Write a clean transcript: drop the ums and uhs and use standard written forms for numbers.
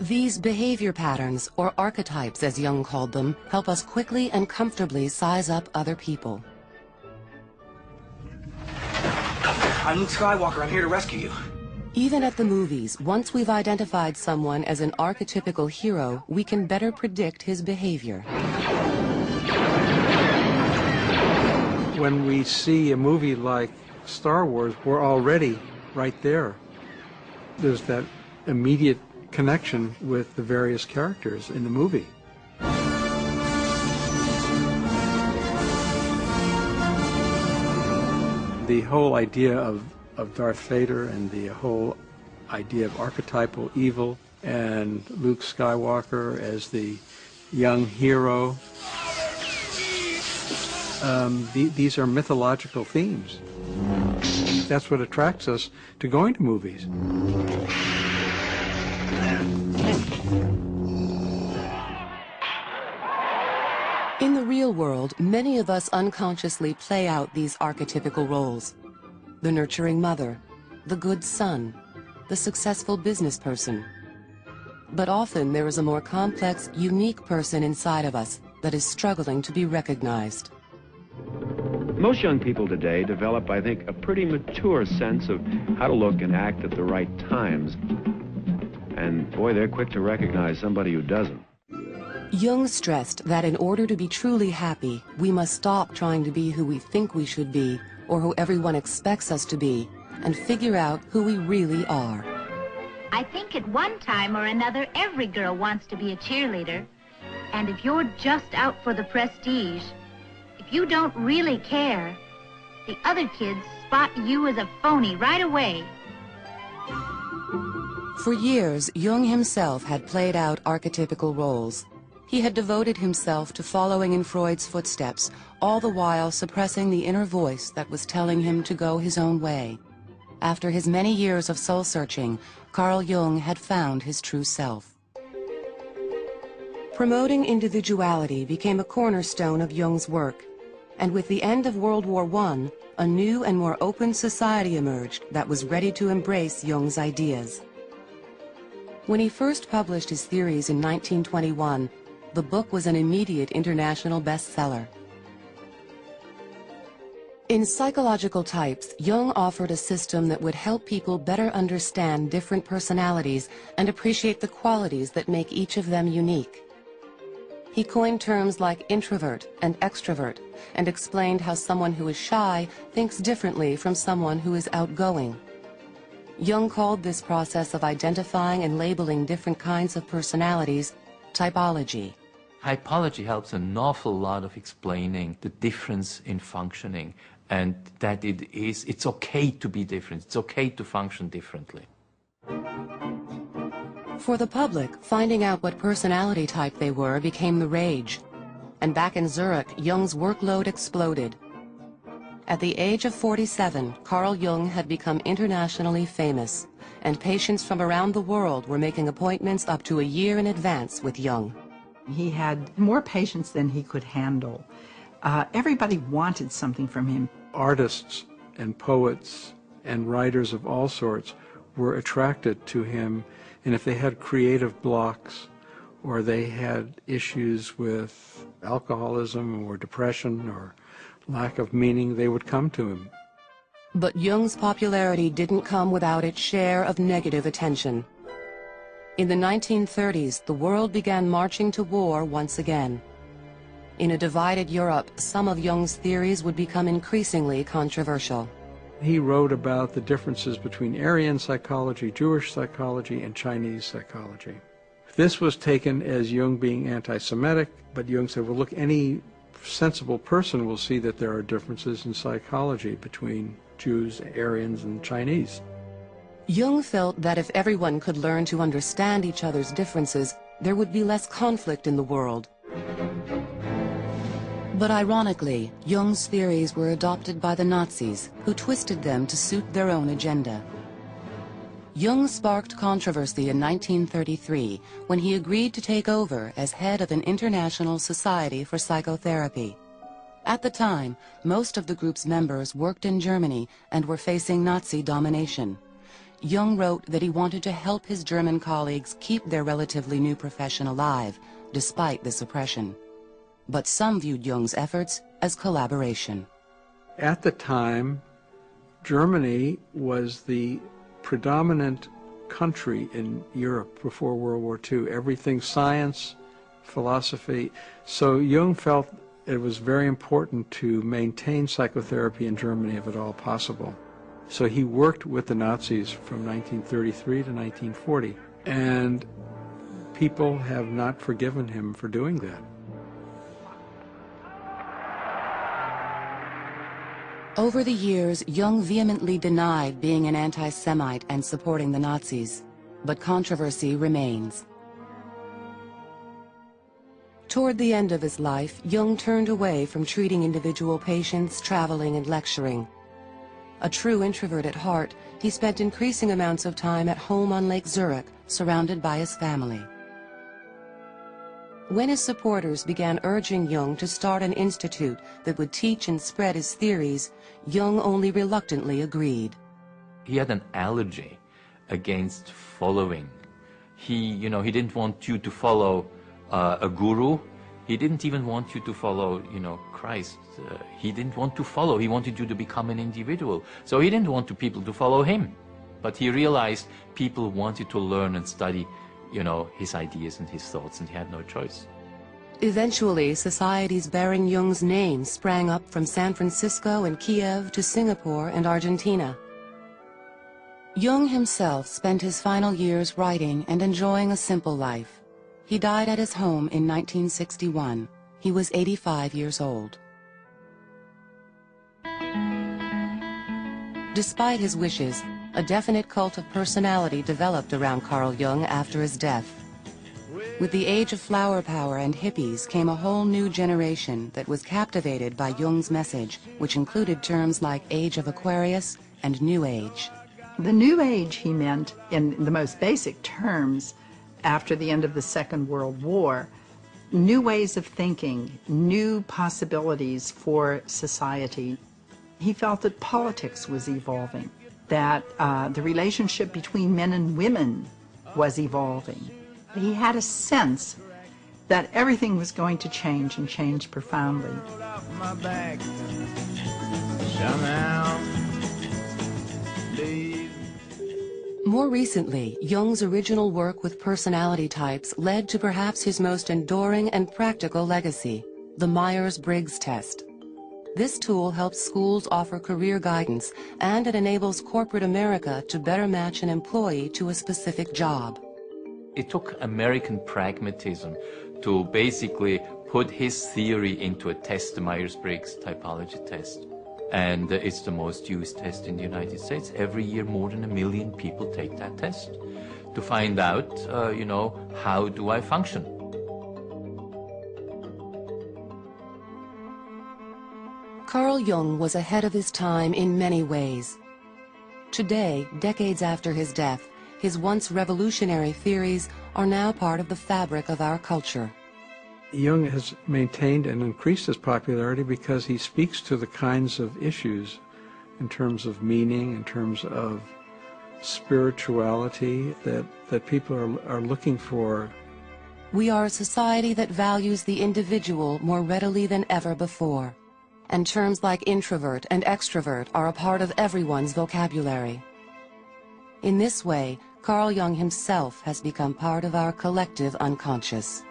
These behavior patterns, or archetypes as Jung called them, help us quickly and comfortably size up other people. I'm Luke Skywalker. I'm here to rescue you. Even at the movies, once we've identified someone as an archetypical hero, we can better predict his behavior. When we see a movie like Star Wars, we're already right there. There's that immediate connection with the various characters in the movie. The whole idea of Darth Vader and the whole idea of archetypal evil and Luke Skywalker as the young hero, these are mythological themes. That's what attracts us to going to movies. In the real world, many of us unconsciously play out these archetypical roles. The nurturing mother, the good son, the successful business person. But often there is a more complex, unique person inside of us that is struggling to be recognized. Most young people today develop, I think, a pretty mature sense of how to look and act at the right times. And boy, they're quick to recognize somebody who doesn't. Jung stressed that in order to be truly happy, we must stop trying to be who we think we should be or who everyone expects us to be, and figure out who we really are. I think at one time or another, every girl wants to be a cheerleader. And if you're just out for the prestige, if you don't really care, the other kids spot you as a phony right away. For years, Jung himself had played out archetypical roles. He had devoted himself to following in Freud's footsteps, all the while suppressing the inner voice that was telling him to go his own way. After his many years of soul-searching, Carl Jung had found his true self. Promoting individuality became a cornerstone of Jung's work, and with the end of World War I, a new and more open society emerged that was ready to embrace Jung's ideas. When he first published his theories in 1921, the book was an immediate international bestseller. In Psychological Types, Jung offered a system that would help people better understand different personalities and appreciate the qualities that make each of them unique. He coined terms like introvert and extrovert and explained how someone who is shy thinks differently from someone who is outgoing. Jung called this process of identifying and labeling different kinds of personalities typology. Typology helps an awful lot of explaining the difference in functioning, and that it's okay to be different, it's okay to function differently. For the public, finding out what personality type they were became the rage. And back in Zurich, Jung's workload exploded. At the age of 47, Carl Jung had become internationally famous, and patients from around the world were making appointments up to a year in advance with Jung. He had more patients than he could handle. Everybody wanted something from him. Artists and poets and writers of all sorts were attracted to him, and if they had creative blocks or they had issues with alcoholism or depression or lack of meaning, they would come to him. But Jung's popularity didn't come without its share of negative attention. In the 1930s, the world began marching to war once again. In a divided Europe, some of Jung's theories would become increasingly controversial. He wrote about the differences between Aryan psychology, Jewish psychology, and Chinese psychology. This was taken as Jung being anti-Semitic, but Jung said, well, look, any sensible person will see that there are differences in psychology between Jews, Aryans, and Chinese. Jung felt that if everyone could learn to understand each other's differences, there would be less conflict in the world. But ironically, Jung's theories were adopted by the Nazis, who twisted them to suit their own agenda. Jung sparked controversy in 1933 when he agreed to take over as head of an international society for psychotherapy. At the time, most of the group's members worked in Germany and were facing Nazi domination. Jung wrote that he wanted to help his German colleagues keep their relatively new profession alive, despite the suppression. But some viewed Jung's efforts as collaboration. At the time, Germany was the predominant country in Europe before World War II. Everything science, philosophy. So Jung felt it was very important to maintain psychotherapy in Germany if at all possible. So he worked with the Nazis from 1933 to 1940, and people have not forgiven him for doing that. Over the years, Jung vehemently denied being an anti-Semite and supporting the Nazis, but controversy remains. Toward the end of his life, Jung turned away from treating individual patients, traveling, and lecturing. A true introvert at heart, he spent increasing amounts of time at home on Lake Zurich, surrounded by his family. When his supporters began urging Jung to start an institute that would teach and spread his theories, Jung only reluctantly agreed. He had an allergy against following. He didn't want you to follow a guru. He didn't even want you to follow, Christ. He didn't want to follow. He wanted you to become an individual. So he didn't want people to follow him. But he realized people wanted to learn and study, his ideas and his thoughts, and he had no choice. Eventually, societies bearing Jung's name sprang up from San Francisco and Kiev to Singapore and Argentina. Jung himself spent his final years writing and enjoying a simple life. He died at his home in 1961. He was 85 years old. Despite his wishes, a definite cult of personality developed around Carl Jung after his death. With the age of flower power and hippies came a whole new generation that was captivated by Jung's message, which included terms like Age of Aquarius and New Age. The New Age, he meant, in the most basic terms, after the end of the Second World War, new ways of thinking, new possibilities for society. He felt that politics was evolving, that the relationship between men and women was evolving. He had a sense that everything was going to change, and change profoundly. More recently, Jung's original work with personality types led to perhaps his most enduring and practical legacy, the Myers-Briggs test. This tool helps schools offer career guidance, and it enables corporate America to better match an employee to a specific job. It took American pragmatism to basically put his theory into a test, the Myers-Briggs typology test. And it's the most used test in the United States. Every year, more than 1 million people take that test to find out, how do I function? Carl Jung was ahead of his time in many ways. Today, decades after his death, his once revolutionary theories are now part of the fabric of our culture. Jung has maintained and increased his popularity because he speaks to the kinds of issues in terms of meaning, in terms of spirituality that people are looking for. We are a society that values the individual more readily than ever before, and terms like introvert and extrovert are a part of everyone's vocabulary. In this way, Carl Jung himself has become part of our collective unconscious.